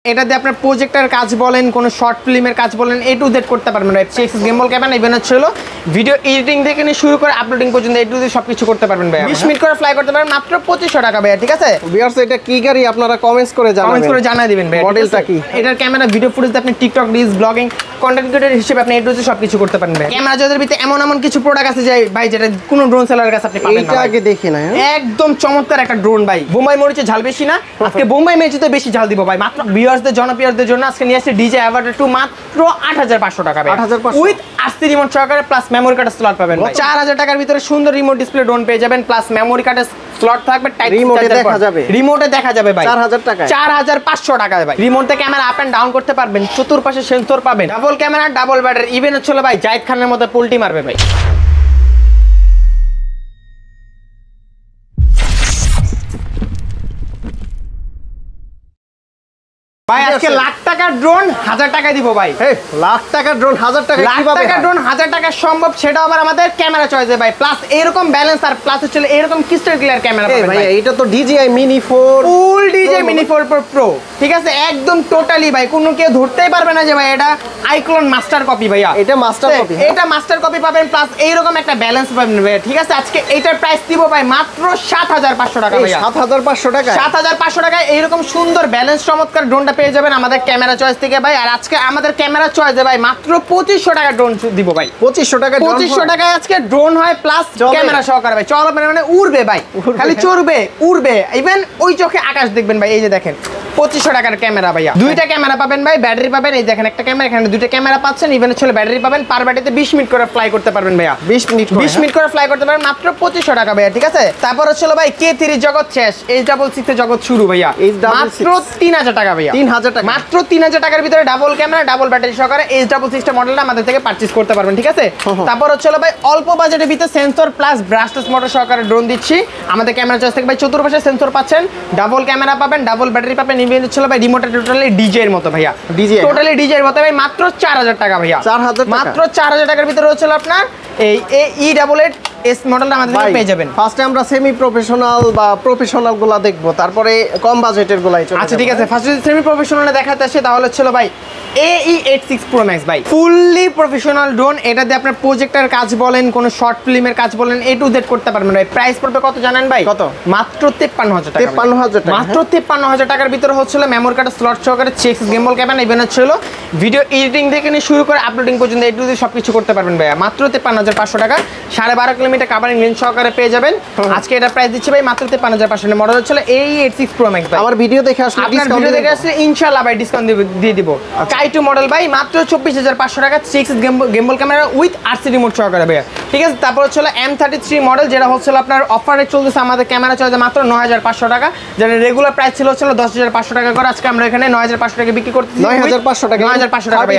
এটাতে আপনার প্রজেক্টের কাজ বলেন, কোনো শর্ট ফিল্মের কাজ বলেন, এ টু জেড করতে পারবেন। এক্সএস গেমবল ক্যামেরা ইভেন হচ্ছিল ভিডিও এডিটিং থেকে নিয়ে শুরু করে আপলোডিং পর্যন্ত এ টু জেড সবকিছু করতে পারবেন ভাই। 20 মিনিট করে ফ্লাই করতে পারবেন মাত্র 2500 টাকা ভাই। ঠিক আছে ভিউয়ার্স, এটা কি গাড়ি আপনারা কমেন্টস করে জানাই দিবেন ভাই। মডেলটা কি? এটার ক্যামেরা ভিডিও ফুটেজ আপনি TikTok reels blogging content creator হিসেবে আপনি এ টু জেড সবকিছু করতে পারবেন ভাই। ক্যামেরা যাদের ভিতরে এমন কিছু প্রোডাক্ট আছে যে ভাই যেটা কোনো ড্রোন সেলারের কাছে আপনি পাবেন না। এটা আগে দেখি না। একদম চমৎকার একটা ড্রোন ভাই। বোম্বাই মরিচে ঝাল বেশি না, আজকে বোম্বাই মরিচে বেশি ঝাল দিব ভাই। মাত্র ভিউয়ার্সদের জনপ্রিয়দের জন্য আজকে নিয়ে আসছে ডিজে অ্যাভাটার 2 মাত্র 8500 টাকা ভাই। 8500 উইথ আরসি রিমোট সহকারে প্লাস মেমোরি কার্ড স্লট পাবেন ভাই। 4000 টাকার ভিতরে সুন্দর রিমোট ডিসপ্লে ড্রোন পেয়ে যাবেন, প্লাস মেমোরি কার্ডের স্লট থাকবে, টাইপ রিমোটে দেখা যাবে ভাই। 4000 টাকা 4500 টাকা ভাই। রিমোটে ক্যামেরা আপ এন্ড ডাউন করতে পারবেন, চতুর্পাশে সেন্সর পাবেন, double camera double battery. Even হচ্ছিল ভাই জায়েদ খানের মতো পোল্টি মারবে ভাই। ভাই আজকে লাখ টাকার ড্রোন 1000 টাকা দিব ভাই। লাখ টাকার ড্রোন 1000 টাকা কিভাবে? লাখ টাকার ড্রোন 1000 টাকা সম্ভব, সেটা আবার আমাদের ক্যামেরা চয়েসে ভাই। প্লাস এরকম ব্যালেন্স আর প্লাস হচ্ছে এরকম ক্রিস্টাল ক্লিয়ার ক্যামেরা পাবেন ভাই। এটা তো DJI Mini 4 ফুল DJI Mini 4 Pro। ঠিক আছে একদম টোটালি ভাই, কোনো কেউ ধরতেই পারবে না যে ভাই এটা আইক্লোন মাস্টার কপি ভাইয়া। এটা মাস্টার কপি, এটা মাস্টার কপি পাবেন, প্লাস এইরকম একটা ব্যালেন্স পাবেন ভাই। ঠিক আছে আজকে এইটার প্রাইস দিব ভাই মাত্র 7500 টাকা ভাইয়া। 7500 টাকা 7500 টাকায় এইরকম সুন্দর ব্যালেন্স চমৎকার ড্রোনটা পেয়ে যাবেন আমাদের ক্যামেরা চয়েস থেকে ভাই। আর আজকে আমাদের ক্যামেরা চয়েসে ভাই মাত্র 2500 টাকা ড্রোন দিব ভাই। 2500 টাকা 2500 টাকায় আজকে ড্রোন হয় প্লাস ক্যামেরা সহকারে ভাই। চলো মানে উড়বে ভাই, খালি চড়বে উড়বে, ইভেন ওই চোখে আকাশ দেখবেন ভাই। এই যে দেখেন 2500 টাকার ক্যামেরা ভাইয়া। দুইটা ক্যামেরা পাবেন ভাই, ব্যাটারি পাবেন। এই দেখেন একটা ক্যামেরা, এখানে দুইটা ক্যামেরা পাচ্ছেন, ইভেন হচ্ছে ব্যাটারি পাবেন। পার ব্যাটারিতে 20 মিনিট করে ফ্লাই করতে পারবেন ভাইয়া। 20 মিনিট করে ফ্লাই করতে পারবেন মাত্র 2500 টাকা ভাইয়া। ঠিক আছে তারপর হচ্ছে ভাই K3 জগৎ শেষ, H66 জগৎ শুরু ভাইয়া। মাত্র 3000 টাকা ভাইয়া। 3000 টাকা মাত্র 3000 টাকার ভিতরে ডাবল ক্যামেরা ডাবল ব্যাটারি সহকারে H66 মডেলটা আমাদের থেকে পারচেজ করতে পারবেন। ঠিক আছে তারপর হচ্ছে ভাই অল্প বাজেটের ভিতরে সেন্সর প্লাস ব্রাশলেস মোটর সহকারে ড্রোন দিচ্ছি আমাদের ক্যামেরা চয়েস থেকে ভাই। চতুর্পাশে সেন্সর পাচ্ছেন, ডাবল ক্যামেরা পাবেন, ডাবল ব্যাটারি পাবেন। ইভেন হচ্ছে ভাই রিমোট টোটালি ডিজে এর মতো ভাইয়া। টোটালি ডিজে এর মতো ভাই মাত্র 4000 টাকা ভাইয়া। 4000 টাকা মাত্র 4000 টাকার ভিতরে হচ্ছে আপনার এই E88S মডেলটা আমাদের থেকে পেয়ে যাবেন। ফার্স্টে আমরা সেমি প্রফেশনাল বা প্রফেশনাল গুলা দেখব, তারপরে কম বাজেটের গুলাই চলে। আচ্ছা ঠিক আছে, ফার্স্টে সেমি প্রফেশনালে দেখাতে আসে তাহলে ছিল ভাই AE86 Pro Max ভাই। Fully professional drone. এটাতে আপনার প্রজেক্টের কাজ বলেন, কোনো শর্ট ফিল্মের কাজ বলেন, এ টু জেড করতে পারবেন ভাই। প্রাইস পড়বে কত জানেন ভাই? কত? মাত্র 53000 টাকা। 53000 টাকা মাত্র 53000 টাকার ভিতরে হচ্ছিল মেমোরি কার্ড স্লট সহকারে এক্সএস গেমবল ক্যামেরা ইভেন হচ্ছিল ভিডিও এডিটিং থেকে নিয়ে শুরু করে আপলোডিং পর্যন্ত এ টু জেড সবকিছু করতে পারবেন ভাই। মাত্র 53500 টাকা, 12.5 কিলোমিটার কাভারিং রেঞ্জ সহকারে পেয়ে যাবেন। আজকে এটা প্রাইস দিচ্ছে ভাই মাত্র 53500। মডেল হচ্ছিল AE86 Pro Max ভাই। আমার ভিডিও দেখে আসলে ডিসকাউন্ট ইনশাআল্লাহ ভাই ডিসকাউন্ট দিয়ে দিব। Kai2 মডেল ভাই মাত্র 24500 টাকা, 6 গেমবল ক্যামেরা উইথ আরসি রিমোট সহকারে ভাই। ঠিক আছে তারপর হচ্ছে M33 মডেল, যেটা হচ্ছে আপনার অফারে চলতেছে আমাদের ক্যামেরা চয়েছে মাত্র 9500 টাকা, যেটা রেগুলার প্রাইস ছিল 10500 টাকা করে। আজকে আমরা এখানে 9500 টাকা বিক্রি করতেছি। 9500 টাকা 9500 টাকা ভাই।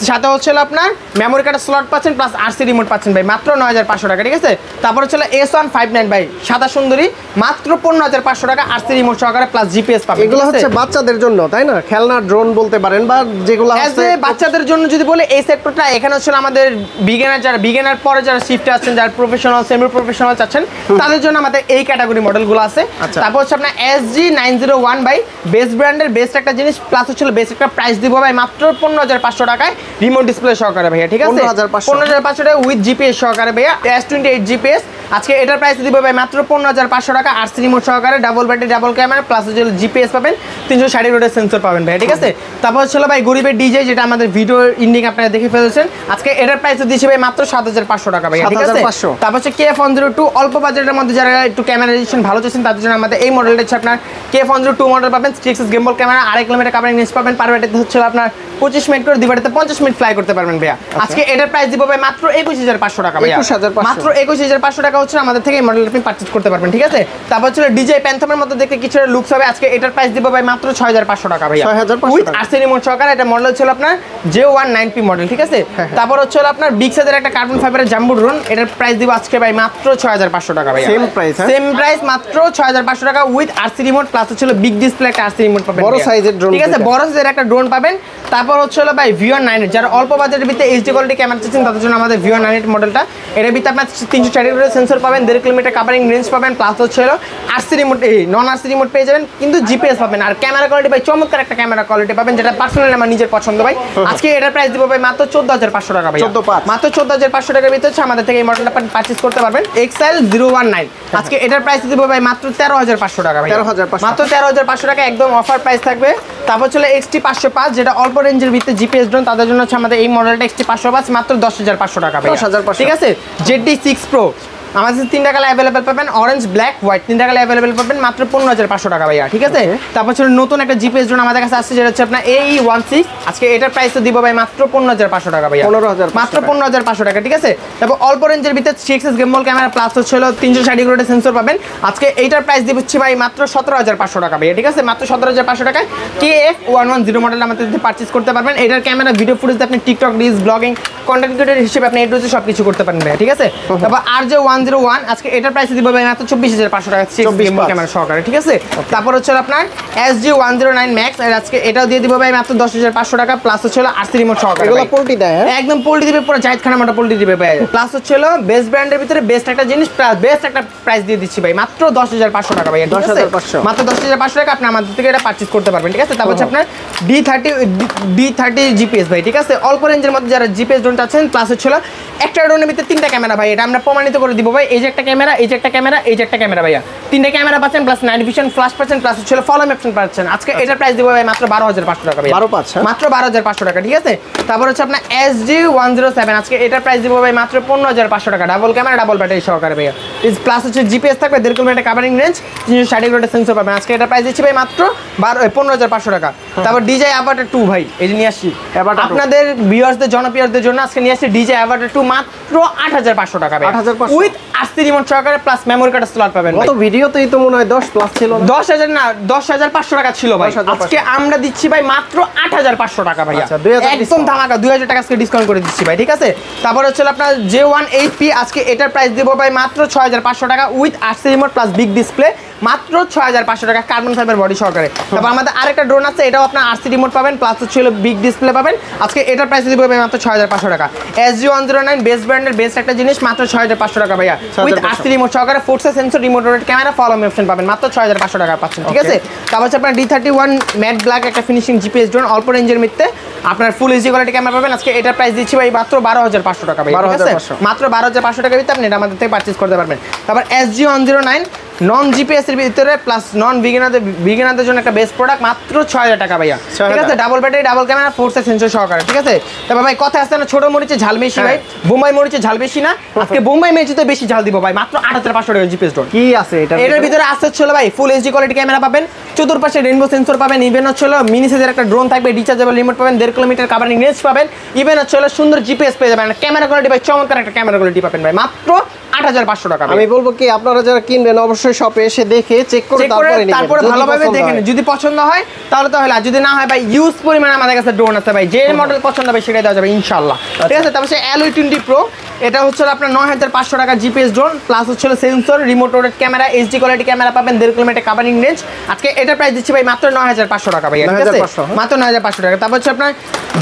সাথে হচ্ছে আপনার মেমোরি কার্ডের স্লট পাচ্ছেন প্লাস আরসি রিমোট পাচ্ছেন ভাই মাত্র 9500 টাকা। ঠিক আছে তারপর হচ্ছে S159 ভাই সাদা সুন্দরী, মাত্র 15500 টাকা, আরসি রিমোট সহকারে প্লাস জিপিএস পাবেন। এগুলো হচ্ছে বাচ্চাদের জন্য তাই না, খেলনা ড্রোন বলতে পারেন, বা যেগুলো আছে বাচ্চাদের জন্য যদি বলে এই সেক্টরটা এখানে হচ্ছে আমাদের বিগিনার পরে যারা শিফটে আছেন, যারা প্রফেশনাল সেমি প্রফেশনাল চাচ্ছেন তাদের জন্য আমাদের এই ক্যাটাগরি মডেলগুলো আছে। তারপর হচ্ছে আপনার SG901 ভাই, বেস্ট ব্র্যান্ডের বেস্ট একটা জিনিস, প্লাস হচ্ছে বেস্ট একটা প্রাইস দিব ভাই মাত্র 15500 টাকায় রিমোট ডিসপ্লে সহকারে ভাইয়া। ঠিক আছে 15500 টাকা উইথ জিপিএস সহকারে ভাইয়া। S28 জিপিএস আজকে এটার প্রাইস দিব ভাই মাত্র 15500 টাকা, আরসি রিমোট সহকারে, double battery double camera plus হচ্ছে জিপিএস পাবেন, 360 রোডের সেন্সর পাবেন ভাই। ঠিক আছে তারপর হচ্ছে ভাই গরিবের ডিজে, যেটা আমাদের ভিডিও ইন্ডিং আপনারা দেখে ফেলেছেন, আজকে এটার প্রাইস দিচ্ছি ভাই মাত্র 7500 টাকা ভাই। ঠিক আছে তারপর হচ্ছে KF102 অল্প বাজেটের মধ্যে যারা একটু ক্যামেরা রেজিস্ট্রেশন ভালো চাচ্ছেন তাদের জন্য আমাদের এই মডেলটা হচ্ছে আপনার KF102 মডেল পাবেন, 6 গেমবল ক্যামেরা, 2.5 কিলোমিটার কাভারিং রেঞ্জ পাবেন। পার ব্যাটারিতে হচ্ছে আপনার 25 মিনিট করে, দিবাড়িতে 50 মিনিট ফ্লাই করতে পারবেন ভাইয়া। আজকে এটার প্রাইস দিব ভাই মাত্র 21500 টাকা ভাইয়া। মাত্র 21500 টাকা হচ্ছে আমাদের থেকে এই মডেলটা আপনি পারচেজ করতে পারবেন। ঠিক আছে তারপর হচ্ছে DJI প্যান্থমের মধ্যে দেখতে কিছু লুকস হবে। আজকে এটার প্রাইস দিব ভাই মাত্র 6500 টাকা ভাইয়া, উইথ আরসি রিমোট সহকারে। এটা মডেল ছিল আপনার J19P মডেল। ঠিক আছে তারপর হচ্ছে আপনার বিগ সাইজের একটা কার্বন ফাইবারের জাম্বো ড্রোন, এটার প্রাইস দিব আজকে ভাই মাত্র 6500 টাকা ভাইয়া। সেম প্রাইস মাত্র 6500 টাকা উইথ আরসি রিমোট প্লাস হচ্ছে বিগ ডিসপ্লে একটা আরসি রিমোট পাবেন, বড় সাইজের ড্রোন। ঠিক আছে বড় সাইজের একটা ড্রোন পাবেন, তারপর হচ্ছে হলো ভাই ভিওর 9 যারা অল্প বাজেটের ভিতরে এইচডি কোয়ালিটি ক্যামেরা চাচ্ছেন তাদের জন্য আমাদের ভিওর 9 মডেলটা। এর ভিতরে আপনার 360 ডিগ্রি সেন্সর পাবেন, 1.5 কিলোমিটার কাভারিং রেঞ্জ পাবেন, প্লাস হচ্ছে হলো আরসি রিমোট, নন আরসি রিমোট পেয়ে যাবেন, কিন্তু জিপিএস পাবেন। আর ক্যামেরা কোয়ালিটি ভাই চমৎকার একটা ক্যামেরা কোয়ালিটি পাবেন, যেটা পার্সোনালি আমার নিজের পছন্দ ভাই। আজকে এটার প্রাইস দিব ভাই মাত্র 14500 টাকা ভাই, মাত্র 14500 টাকার ভিতরে হচ্ছে আমাদের থেকে এই মডেলটা পারচেজ করতে পারবেন। এক্সএল 019 আজকে এটার প্রাইস দিব ভাই মাত্র 13500 টাকা ভাই, মাত্র 13500 টাকা একদম অফার প্রাইস থাকবে। তারপর চলে XT 505 যেটা অল্প রেঞ্জের ভিতরে জিপিএস ড্রোন, তাদের জন্য হচ্ছে আমাদের এই মডেলটা XT 505 মাত্র 10500 টাকা ভাই, 10500 ঠিক আছে। ZD6 Pro আমাদের 3টা কালার অ্যাভেলেবেল পাবেন, অরেঞ্জ ব্ল্যাক হোয়াইট 3টা কালার অ্যাভেলেবেল পাবেন মাত্র 15500 টাকা ভাইয়া, ঠিক আছে। তারপর ছিল নতুন একটা জিপিএস ড্রোন আমাদের কাছে আসছে, যেটা হচ্ছে আপনার AE16 আজকে এটার প্রাইস দিব ভাই মাত্র 15500 টাকা ভাইয়া, মাত্র 15500 টাকা, ঠিক আছে। তারপর অল্প রেঞ্জের ভিতরে 6x গেমবল ক্যামেরা প্লাস হচ্ছে 360 ডিগ্রি সেন্সর পাবেন। আজকে এইটার প্রাইস দিচ্ছি ভাই মাত্র 17500 টাকা ভাইয়া, ঠিক আছে, মাত্র 17500 টাকায় KF110 মডেল আমাদের পারচেজ করতে পারবেন। এটার ক্যামেরা ভিডিও ফুটেজ আপনি TikTok reels blogging content creator হিসেবে আপনি এর সব কিছু করতে পারবেন ভাইয়া, ঠিক আছে। তারপর RJ101 আজকে এটার প্রাইস দিব ভাই মাত্র 24500 টাকা ক্যামেরা সহকারে, ঠিক আছে। তারপর হচ্ছে আপনার SG109 Max আজকে এটাও দিয়ে দিব ভাই মাত্র 10500 টাকা, প্লাস হচ্ছে আরসি রিমোট সহকারে, এগুলো পোল্টি দেয়, একদম পোল্টি দিবে, পুরো জাহিদ খানের মতো পোল্টি দিবে ভাই। প্লাস হচ্ছে বেস্ট ব্র্যান্ডের ভিতরে বেস্ট একটা জিনিস, বেস্ট একটা প্রাইস দিয়ে দিচ্ছি ভাই মাত্র 10500 টাকা ভাই, 10500 মাত্র 10500 টাকা আপনি আমাদের থেকে এটা পারচেজ করতে পারবেন, ঠিক আছে। তারপর হচ্ছে আপনার D30 জিপিএস ভাই, ঠিক আছে, অল্প রেঞ্জের মধ্যে যারা জিপিএস ড্রোন চাচ্ছেন, প্লাস হচ্ছে একটা ড্রোনের ভিতরে 3টা ক্যামেরা ভাই, এটা আমরা প্রমাণিত করে দিব ভাই। এই যে একটা ক্যামেরা, এই যে একটা ক্যামেরা, এই যে একটা ক্যামেরা ভাইয়া, 3টা ক্যামেরা পাচ্ছেন, প্লাস নাইট ভিশন ফ্ল্যাশ পাচ্ছেন, প্লাস হচ্ছে ফলো অপশন পাচ্ছেন। আজকে এটার প্রাইস দিব ভাই মাত্র 12500 টাকা ভাই, মাত্র 12500 টাকা, ঠিক আছে। তারপর হচ্ছে আপনার SG107 আজকে এটার প্রাইস দিব ভাই মাত্র 15500 টাকা, ডাবল ক্যামেরা ডাবল ব্যাটারি সহকারে ভাইয়া, প্লাস হচ্ছে জিপিএস থাকবে, 1.5 kilometre covering range, 360 degree sensor পাবেন। আজকে এটার প্রাইস দিচ্ছি ভাই মাত্র 15500 টাকা। তারপর DJI Avatar 2 ভাই, এই যে নিয়ে আসছি আপনাদের ভিউয়ার্সদের জনপ্রিয়দের জন্য, আজকে নিয়ে আসছি DJI Avatar 2 মাত্র 8500 টাকা ভাই, 8500 উইথ আরসি রিমোট সহকারে প্লাস মেমোরি কার্ড স্লট পাবেন। কত ভিডিওতেই তো মনে হয় 10 প্লাস ছিল, 10000 না 10500 টাকা ছিল ভাই, আজকে আমরা দিচ্ছি ভাই মাত্র 8500 টাকা ভাইয়া, একদম ধামাকা 2000 টাকা আজকে ডিসকাউন্ট করে দিচ্ছি ভাই, ঠিক আছে। তারপর হচ্ছে আপনার J1HP আজকে এটার প্রাইস দিব ভাই মাত্র 6500 টাকা with RC remote plus big display, মাত্র 6500 টাকা কার্বন ফাইবার বডি সহকারে। তারপর আমাদের আরেকটা ড্রোন আছে, এটাও আপনার আরসি রিমোট পাবেন, প্লাস হচ্ছে বিগ ডিসপ্লে পাবেন। আজকে এটার প্রাইস দিব ভাই মাত্র 6500 টাকা। SG109 বেস্ট ব্র্যান্ডের বেস্ট একটা জিনিস, মাত্র 6500 টাকা ভাইয়া, উইথ আরসি রিমোট সহকারে, ফোর্সে sensor, remote rotate camera, follow option পাবেন, মাত্র 6500 টাকা পাচ্ছেন, ঠিক আছে। তারপর হচ্ছে আপনার D31 ম্যাট ব্ল্যাক একটা ফিনিশিং জিপিএস ড্রোন, অল্প রেঞ্জের মধ্যে আপনার ফুল এইচডি কোয়ালিটি ক্যামেরা পাবেন। আজকে এটার প্রাইস দিচ্ছি ভাই মাত্র 12500 টাকা ভাই, ঠিক আছে, মাত্র 12500 টাকার ভিতরে আপনি এটা আমাদের থেকে পারচেজ করতে পারবেন। তারপর SG109 নন জিপিএস এর ভিতরে প্লাস নন বিগিনারদের জন্য একটা বেস্ট প্রোডাক্ট, মাত্র 6000 টাকা ভাইয়া, ঠিক আছে, ডাবল ব্যাটারি ডাবল ক্যামেরা ফোর্সে সেন্সর সহকারে, ঠিক আছে। তারপর ভাই কথা আছে না, ছোট মরিচে ঝাল বেশি ভাই, বোম্বাই মরিচে ঝাল বেশি না, আজকে বোম্বাই মরিচে বেশি ঝাল দিব ভাই, মাত্র 8500 টাকা জিপিএস ড্রোন। কি আছে এটার ভিতরে আছে হলো ভাই ফুল এইচডি কোয়ালিটি ক্যামেরা পাবেন, চতুর্পাশে রেইনবো সেন্সর পাবেন, ইভেন হচ্ছে মিনি সাইজের একটা ড্রোন থাকবে, রিচার্জেবল রিমোট পাবেন, 1.5 কিলোমিটার কাভারিং রেঞ্জ পাবেন, ইভেন হচ্ছে সুন্দর জিপিএস পেয়ে যাবেন। ক্যামেরা কোয়ালিটি ভাই চমৎকার একটা ক্যামেরা কোয়ালিটি পাবেন ভাই, মাত্র 8500 টাকা। আমি বলবো কি আপনারা যারা কিনবেন অবশ্যই শপে এসে দেখে চেক করে তারপরে ভালোভাবে দেখেন, যদি পছন্দ হয় তাহলে তো হলো, আর যদি না হয় ভাই ইউজ পরিমাণে আমাদের কাছে ড্রোন আছে ভাই, যে মডেল পছন্দ হবে সেটাই দেওয়া যাবে ইনশাআল্লাহ, ঠিক আছে। তারপর LE20 Pro এটা হচ্ছে আপনার 9500 টাকা জিপিএস ড্রোন, প্লাস হচ্ছে sensor, remote rotate camera, HD quality camera পাবেন, 1.5 কিলোমিটার কাভারিং রেঞ্জ। আজকে এটার প্রাইস দিচ্ছি ভাই মাত্র 9500 টাকা ভাই, ঠিক আছে, মাত্র 9500 টাকা। তারপর হচ্ছে আপনার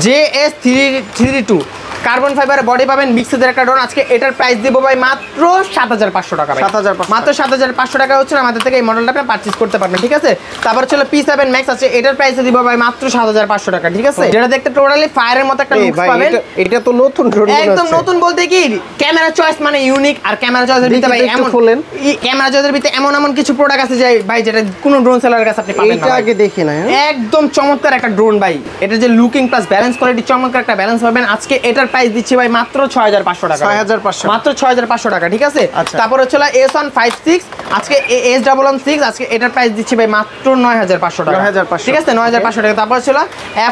JS332 কার্বন ফাইবার বডি পাবেন, বিক্সের একটা ড্রোন, আজকে এটার প্রাইস দিব ভাই মাত্র 7500 টাকা ভাই, মাত্র 7500 টাকা হচ্ছে আমাদের থেকে এই মডেলটা আপনি পারচেজ করতে পারবেন, ঠিক আছে। তারপর হচ্ছে P7 Max আছে, এটার প্রাইস দিব ভাই মাত্র 7500 টাকা, ঠিক আছে, যেটা দেখতে টোটালি ফায়ারের মতো একটা লুক পাবেন। এটা তো নতুন ড্রোন, একদম নতুন বলতে কি ক্যামেরা চয়েস মানে ইউনিক, আর ক্যামেরা চয়েসের ভিতরে ভাই এমন ক্যামেরা চয়েসের ভিতরে এমন কিছু প্রোডাক্ট আছে যে ভাই যেটা কোনো ড্রোন সেলারের কাছে আপনি পাবেন না, এটা আগে দেখি না, একদম চমৎকার একটা ড্রোন ভাই, এটা যে লুকিং প্লাস ব্যালেন্স কোয়ালিটি চমৎকার একটা ব্যালেন্স পাবেন। আজকে এটার প্রাইস দিচ্ছি ভাই মাত্র 6500 টাকা, 6500 মাত্র 6500 টাকা, ঠিক আছে। তারপর হচ্ছে S156 আজকে S116 আজকে এটার প্রাইস দিচ্ছি ভাই মাত্র 9500 টাকা, ঠিক আছে, 9500 টাকা। তারপর হচ্ছে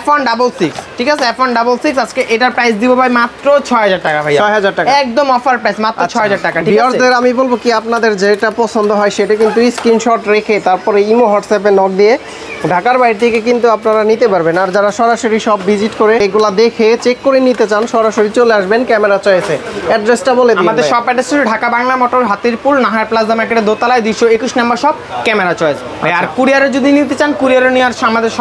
F166, ঠিক আছে, F166 আজকে এটার প্রাইস দিব ভাই মাত্র 6000 টাকা ভাই, 6000 টাকা একদম অফার প্রাইস, মাত্র 6000 টাকা, ঠিক আছে। ভিউয়ারদের আমি বলবো কি আপনাদের যেটা পছন্দ হয় সেটা কিন্তু স্ক্রিনশট রেখে তারপরে ইমো হোয়াটসঅ্যাপে নক দিয়ে ঢাকার বাইরে থেকে কিন্তু আপনারা নিতে পারবেন। আর যারা সরাসরি সব ভিজিট করে এগুলা দেখে চেক করে নিতে চান সরাসরি চলে আসবেন ক্যামেরা চয়েসে। অ্যাড্রেসটা বলে দিন। আমাদের শপ অ্যাড্রেস হলো ঢাকা বাংলা মোটর, হাতিরপুর, নাহার প্লাজা মার্কেটের দোতলায় 221 নম্বর শপ, ক্যামেরা চয়েস। আর কুরিয়ারে যদি নিতে চান কুরিয়ারে নেওয়ার আমাদের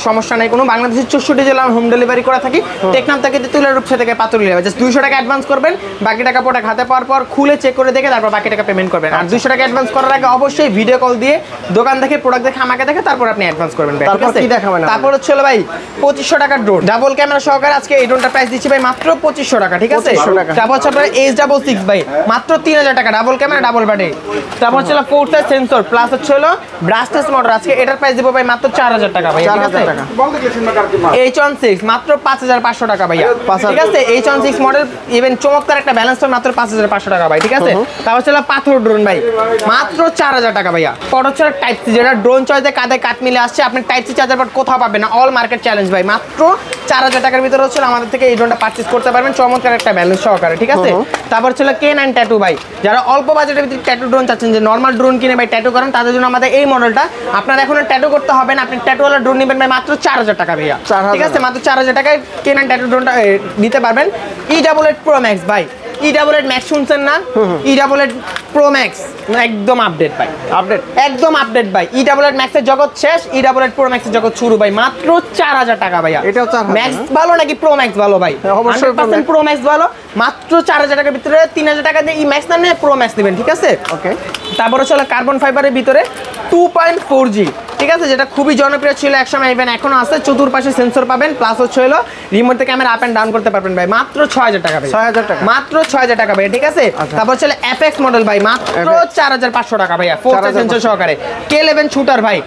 সমস্যা নেই কোনো, বাংলাদেশের 64 জেলার হোম ডেলিভারি করে থাকি। টেকনাফ থেকে তেতুলিয়া রূপসা থেকে পাতুলিয়া, জাস্ট 200 টাকা অ্যাডভান্স করবেন, বাকি টাকা প্রোডাক্ট হাতে পাওয়ার পর খুলে চেক করে দেখে তারপর বাকি টাকা পেমেন্ট করবেন। আর 200 টাকা অ্যাডভান্স করার আগে অবশ্যই ভিডিও কল দিয়ে দোকান দেখে প্রোডাক্ট দেখে আমাকে দেখে তারপর আপনি অ্যাডভান্স করবেন ভাই। তারপর কি দেখাবেন? তারপর হচ্ছে ভাই 2500 টাকার ড্রোন ডাবল ক্যামেরা সহকারে আজকে এই ড্রোনটা প্রাইস দিচ্ছি ভাই মাত্র 2500 টাকা, ঠিক আছে? 2500 টাকা। তারপর হচ্ছে আপনার H66 ভাই মাত্র 3000 টাকা, ডাবল ক্যামেরা ডাবল ব্যাটারি। তারপর হচ্ছে 4 সাইজ সেন্সর প্লাস হচ্ছে ব্রাশলেস মোটর, আজকে এটার প্রাইস দিব ভাই মাত্র 4000 টাকা ভাই, ঠিক আছে? H16 মাত্র 5500 টাকা ভাইয়া, ঠিক আছে? H16 মডেল ইভেন চমৎকার একটা ব্যালেন্স মাত্র 5500 টাকা ভাই, ঠিক আছে? তারপর হচ্ছে পাথর ড্রোন ভাই মাত্র 4000 টাকা ভাইয়া। পর হচ্ছে টাইপ সি, যেটা ড্রোন চয়েসে কাঁধে কাট মিলে আসছে, আপনি টাইপ সি চার্জার বাট কোথাও পাবেন না, অল মার্কেট চ্যালেঞ্জ ভাই। মাত্র 4000 টাকার ভিতরে হচ্ছে আমাদের থেকে এই ড্রোনটা পারচেজ করতে পারবেন চমৎকার একটা ব্যালেন্স সহকারে, ঠিক আছে? তারপর হচ্ছে K9 ট্যাটু ভাই, যারা অল্প বাজেটের ভিতরে ট্যাটু ড্রোন চাচ্ছেন, যে নর্মাল ড্রোন কিনে ভাই ট্যাটু করেন, তাদের জন্য আমাদের এই মডেলটা। আপনার এখন ট্যাটু করতে হবে না, আপনি ট্যাটুওয়ালা ড্রোন নেবেন ভাই মাত্র 4000 টাকা ভাইয়া, ঠিক আছে? মাত্র 4000 টাকায় K9 ট্যাটু ড্রোনটা নিতে পারবেন। E88 Pro Max ভাই, E88 Max শুনছেন না? E88 Pro Max একদম আপডেট ভাই, আপডেট একদম আপডেট ভাই। E88 Max এর জগৎ শেষ, E88 Pro Max এর জগৎ শুরু ভাই, মাত্র 4000 টাকা ভাইয়া। এটাও 4000 ম্যাক্স ভালো নাকি Pro Max ভালো ভাই? অবশ্যই 100% Pro Max ভালো, মাত্র 4000 টাকার ভিতরে 3000 টাকা দিয়ে E Max না নিয়ে Pro Max নেবেন, ঠিক আছে? ওকে। তারপর হচ্ছে কার্বন ফাইবারের ভিতরে 2.4G, ঠিক আছে? যেটা খুবই জনপ্রিয় ছিল একসময়, ইভেন এখনো আছে। চতুর্পাশে সেন্সর পাবেন, প্লাস হচ্ছে রিমোট থেকে ক্যামেরা আপ এন্ড ডাউন করতে পারবেন ভাই, মাত্র 6000 টাকা ভাই, 6000 টাকা, মাত্র 6000 টাকা ভাই, ঠিক আছে? তারপর হচ্ছে FX মডেল ভাই মাত্র 4500 টাকা ভাইয়া, 4 সেন্সর সহকারে। K11 শুটার ভাই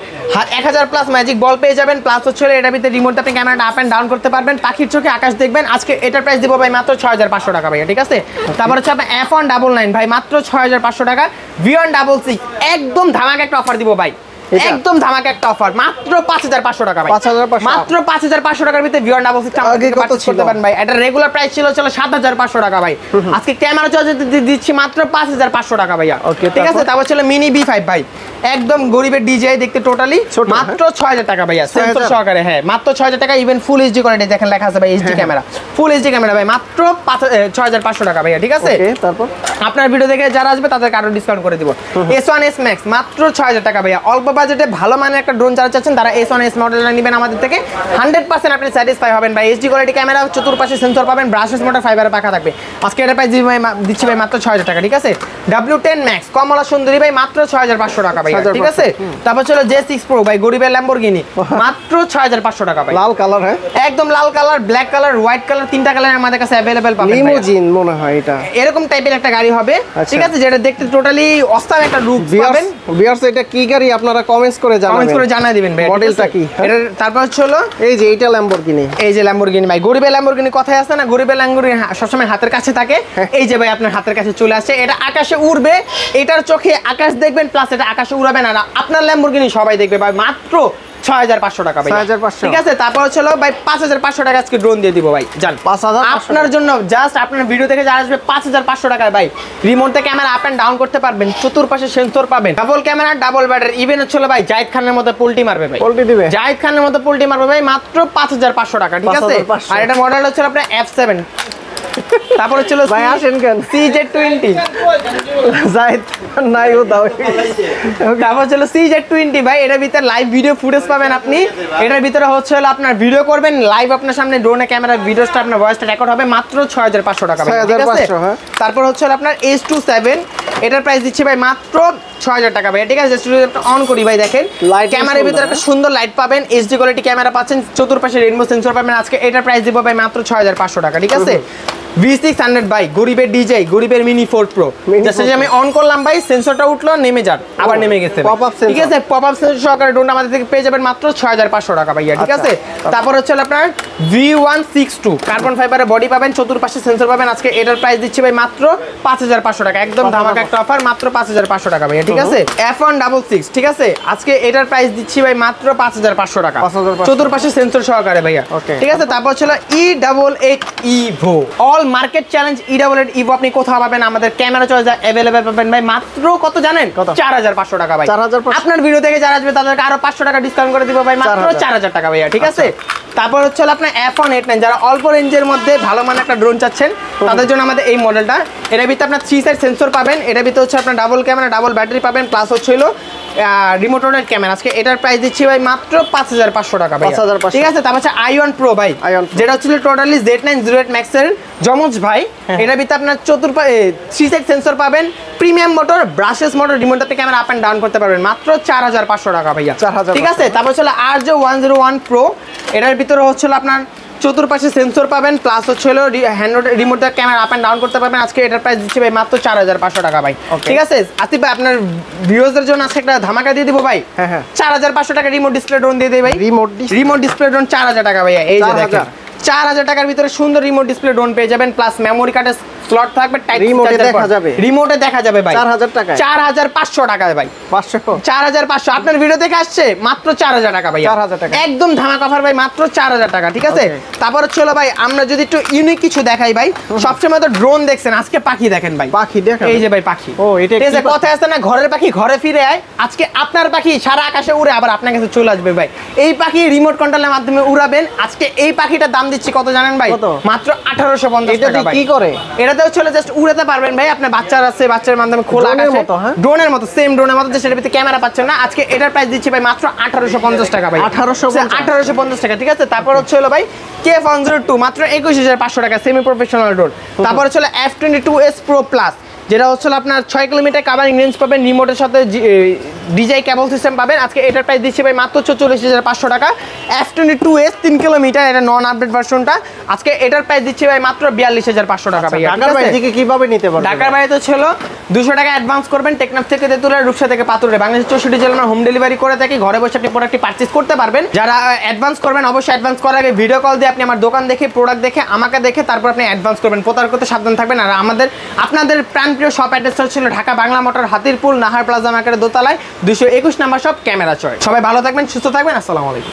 1000 প্লাস ম্যাজিক বল পেয়ে যাবেন, প্লাস হচ্ছে এটার ভিতরে রিমোট আপনি ক্যামেরাটা আপ এন্ড ডাউন করতে পারবেন, পাখির চোখে আকাশ দেখবেন। আজকে এটার প্রাইস দিব ভাই মাত্র 6500 টাকা ভাইয়া, ঠিক আছে? তারপর হচ্ছে আপনার F199 ভাই মাত্র 6500 টাকা। V166 একদম ধামাকা একটা অফার দিব ভাই, একদম ধামাকা একটা অফার, মাত্র 5500 টাকা ভাই, 5500, মাত্র 5500 টাকার ভিতরে V166 করতে পারেন ভাই। এটা রেগুলার প্রাইস ছিল 7500 টাকা ভাই, আজকে ক্যামেরা চার্জ দিচ্ছি মাত্র 5500 টাকা ভাইয়া, ঠিক আছে? তারপর ছিল মিনি B5 ভাই, একদম গরিবের ডিজাই দেখতে, টোটালি মাত্র 6000 টাকা ভাইয়া, সেন্সর সহকারে। হ্যাঁ, মাত্র 6000 টাকা, ইভেন ফুল এইচডি কোয়ালিটি দেখেন লেখা আছে ভাই, HD camera, full HD camera ভাই, মাত্র 6500 টাকা ভাইয়া, ঠিক আছে? তারপর আপনার ভিডিও দেখে যারা আসবে তাদেরকে আরো ডিসকাউন্ট করে দিব। S1S Max মাত্র 6000 টাকা ভাইয়া। অল্প বাজেটে ভালো মানের একটা ড্রোন যারা চাচ্ছেন তারা S1S মডেলটা নেবেন আমাদের থেকে, 100% আপনি স্যাটিসফাই হবেন ভাই। এইচডি কোয়ালিটি ক্যামেরা, চতুর্পাশে সেন্সর পাবেন, ব্রাশলেস মোটর ফাইবারে পাখা থাকবে। আজকে এটা প্রাইস দিচ্ছি ভাই মাত্র 6000 টাকা, ঠিক আছে? W10 Max কমলা সুন্দরী ভাই মাত্র 6500 টাকা ভাই, ঠিক আছে? তারপর ছিল J6 Pro ভাই, গরিবের ল্যাম্বরগিনি মাত্র 6500 টাকা ভাই, লাল কালার, হ্যাঁ একদম লাল colour, black colour, white colour, তিনটা কালার আমাদের কাছে अवेलेबल পাবেন। লিমোজিন মনে হয় এটা, এরকম টাইপের একটা গাড়ি হবে, ঠিক আছে? যেটা দেখতে টোটালি অসাম একটা লুক পাবেন। ভিউয়ার্স এটা কি গাড়ি আপনারা কমেন্টস করে জানাবেন, কমেন্টস করে জানাই দিবেন ভাই মডেলটা কি। এটা তারপর হলো এই যে এটা ল্যাম্বরগিনি, এই যে ল্যাম্বরগিনি ভাই, গরিবের ল্যাম্বরগিনি কথাই আছে না, গরিবের ল্যাম্বরগিনি সবসময় হাতের কাছে থাকে। এই যে ভাই আপনার হাতের কাছে চলে আসছে, এটা আকাশে উড়বে, এটার চোখে আকাশ দেখবেন, প্লাস এটা আকাশে উড়াবেন, আর আপনার ল্যাম্বরগিনি সবাই দেখবে ভাই, মাত্র 6500 টাকা ভাই, 6500, ঠিক আছে? তারপর হচ্ছে ভাই 5500 টাকা আজকে ড্রোন দিয়ে দিব ভাই, জান 5000 আপনার জন্য। জাস্ট আপনার ভিডিও থেকে যারা আসবে 5500 টাকায় ভাই, রিমোট থেকে ক্যামেরা আপ এন্ড ডাউন করতে পারবেন, চতুর্পাশে সেন্সর পাবেন, double camera, double battery. Even হচ্ছে ভাই জাহিদ খানের মতো পোল্টি মারবে ভাই, পোল্টি দিবে, জাহিদ খানের মতো পোল্টি মারবে ভাই, মাত্র 5500 টাকা, ঠিক আছে? আর এটা মডেল হচ্ছে আপনার F7। তারপর হচ্ছে ভাই আসেন কেন CZ20 জাহিদ নাই ও দাও। তারপর হচ্ছে CZ20 ভাই, এটার ভিতরে লাইভ ভিডিও ফুটেজ পাবেন আপনি। এটার ভিতরে হচ্ছে আপনার ভিডিও করবেন লাইভ, আপনার সামনে ড্রোনে ক্যামেরা ভিডিওটা আপনার ভয়েসটা রেকর্ড হবে, মাত্র 6500 টাকা ভাই, ঠিক আছে? তারপর হচ্ছে আপনার H27, এটার প্রাইস দিচ্ছি ভাই মাত্র 6000 টাকা ভাই, ঠিক আছে? অন করি ভাই, দেখেন ক্যামেরার ভিতরে একটা সুন্দর লাইট পাবেন, এইচডি কোয়ালিটি ক্যামেরা পাচ্ছেন, চতুর্পাশে রেইনবো সেন্সর পাবেন। আজকে এটার প্রাইস দিব ভাই মাত্র 6500 টাকা, ঠিক আছে? V600 ভাই, গরিবের ডিজে, গরিবের মিনি 4 প্রো, জাস্ট আমি অন করলাম ভাই, সেন্সরটা উঠলো, নেমে যান, আবার নেমে গেছে, ঠিক আছে? পপ আপ সেন্সর সহকারে ড্রোনটা আমাদের থেকে পেয়ে যাবেন মাত্র 6500 টাকা ভাইয়া, ঠিক আছে? তারপর হচ্ছে আপনার V162 কার্বন ফাইবারের বডি পাবেন, চতুর্পাশে সেন্সর পাবেন। আজকে এটার প্রাইস দিচ্ছি ভাই মাত্র 5500 টাকা, একদম ধামাকা একটা অফার, মাত্র 5500 টাকা ভাইয়া, ঠিক আছে? F166, ঠিক আছে? আজকে এটার প্রাইস দিচ্ছি ভাই মাত্র 5500 টাকা, চতুর্পাশে সেন্সর সহকারে ভাইয়া, ঠিক আছে? তারপর হচ্ছে E88 Evo, all market challenge E88 Evo আপনি কোথাও পাবেন, আমাদের ক্যামেরা চয়েস अवेलेबल পাবেন ভাই, মাত্র কত জানেন? 4500 টাকা ভাই। আপনার ভিডিও থেকে যারা আসবে তাদেরকে আরো 500 টাকা ডিসকাউন্ট করে দিব ভাই, মাত্র 4000 টাকা ভাইয়া, ঠিক আছে? তারপর হচ্ছে আপনার F189, যারা অল্প রেঞ্জের মধ্যে ভালো মানের একটা ড্রোন চাচ্ছেন তাদের জন্য আমাদের এই মডেলটা। এর ভিতরে আপনার 3 সাইড সেন্সর পাবেন, এর ভিতরে হচ্ছে আপনার ডাবল ক্যামেরা, ডাবল ব্যাটারি পাবেন, প্লাস হচ্ছে রিমোট রোডের ক্যামেরা, আজকে এটার প্রাইস দিচ্ছি ভাই মাত্র 5500 টাকা ভাই। 5500 ঠিক আছে, তারপর হচ্ছে i1 Pro ভাই, যেটা হচ্ছিল টোটালি Z908 Max এর জমজ ভাই। এটার ভিতরে আপনার 3 সাইড সেন্সর পাবেন, প্রিমিয়াম মোটর, ব্রাশেস মোটর, রিমোটটাতে ক্যামেরা আপ এন্ড ডাউন করতে পারবেন মাত্র 4500 টাকা ভাইয়া। 4000। ঠিক আছে, তারপর হচ্ছে RJ101 Pro, এটার ভিতরে হচ্ছিল আপনার চতুর্পাশে সেন্সর পাবেন, প্লাস হচ্ছিল হ্যান্ড রিমোট দিয়ে ক্যামেরা আপ এন্ড ডাউন করতে পারবেন। আজকে এটার প্রাইস দিচ্ছি ভাই মাত্র 4500 টাকা ভাই। ঠিক আছে আসিফ ভাই, আপনার ভিউয়ারদের জন্য আজকে একটা ধামাকা দিয়ে দিব ভাই। 4500 টাকা রিমোট ডিসপ্লে ড্রোন দিয়ে দেই ভাই। রিমোট ডিসপ্লে ড্রোন 4000 টাকা ভাইয়া। এই যে দেখেন 4000 টাকার ভিতরে সুন্দর রিমোট ডিসপ্লে ড্রোন পেয়ে যাবেন, প্লাস মেমোরি কার্ডের স্লট থাকবে, টাইপ রিমোটে দেখা যাবে, রিমোটে দেখা যাবে ভাই 4000 টাকা, 4500 টাকা ভাই। 4500 আপনার ভিডিও দেখে আসছে মাত্র 4000 টাকা ভাই, 4000 টাকা একদম ধামাকা অফার ভাই, মাত্র 4000 টাকা। ঠিক আছে, তারপর হচ্ছে ভাই আমরা যদি একটু ইউনিক কিছু দেখাই ভাই, সবসময় তো ড্রোন দেখছেন, আজকে পাখি দেখেন ভাই, পাখি দেখেন, এই যে ভাই পাখি। ও এটা এই যে কথা আছে না, ঘরের পাখি ঘরে ফিরে আয়, আজকে আপনার পাখি সারা আকাশে উড়ে আবার আপনার কাছে চলে আসবে ভাই। এই পাখি রিমোট কন্ট্রোলের মাধ্যমে উড়াবেন। আজকে এই পাখিটার দাম দিচ্ছি কত জানেন ভাই? মাত্র 1850 টাকা ভাই। কি করে এটাতে হচ্ছে জাস্ট উড়াতে পারবেন ভাই, আপনার বাচ্চার আছে, বাচ্চার মাধ্যমে খোলা আকাশে ড্রোনের মতো, সেম ড্রোনের মতো, সেটার ভিতরে ক্যামেরা পাচ্ছেন না। আজকে এটার প্রাইস দিচ্ছি ভাই মাত্র 1850 টাকা ভাই। 1850 টাকা। ঠিক আছে, তারপর হচ্ছে ভাই K102 মাত্র 21500 টাকা, সেমি প্রফেশনাল ড্রোন। তারপর হচ্ছে F22s Pro Plus, যেটা হচ্ছে আপনার 6 কিলোমিটার কাভারিং রেঞ্জ পাবেন, রিমোটের সাথে ডিজাই কেবল সিস্টেম পাবেন। আজকে এটার প্রাইস দিচ্ছি ভাই মাত্র 44500 টাকা। F22s 3 কিলোমিটার, এটা নন আপডেট ভার্সনটা। আজকে এটার প্রাইস দিচ্ছি ভাই মাত্র 42500 টাকা ভাই। ঢাকার বাইরে থেকে কিভাবে নিতে পারবেন? ঢাকার বাইরে তো ছিল 200 টাকা অ্যাডভান্স করবেন, টেকনাফ থেকে তেতুলিয়া, রূপসা থেকে পাতুরে, বাংলাদেশের 64 জেলা আমরা হোম ডেলিভারি করে থাকি। ঘরে বসে আপনি প্রোডাক্টটি পারচেজ করতে পারবেন। যারা অ্যাডভান্স করবেন, অবশ্যই অ্যাডভান্স করার আগে ভিডিও কল দিয়ে আপনি আমার দোকান দেখে, প্রোডাক্ট দেখে, আমাকে দেখে তারপর আপনি অ্যাডভান্স করবেন। প্রতারক করতে সাবধান থাকবেন। আর আপনাদের প্রাণপ্রিয় শপ অ্যাড্রেসটা ছিল ঢাকা বাংলা মোটর, হাতিরপুল, নাহার প্লাজা মার্কেটের দোতলায়, 221 নাম্বার শপ, ক্যামেরা চয়েস। সবাই ভালো থাকবেন, সুস্থ থাকবেন, আসসালামু আলাইকুম।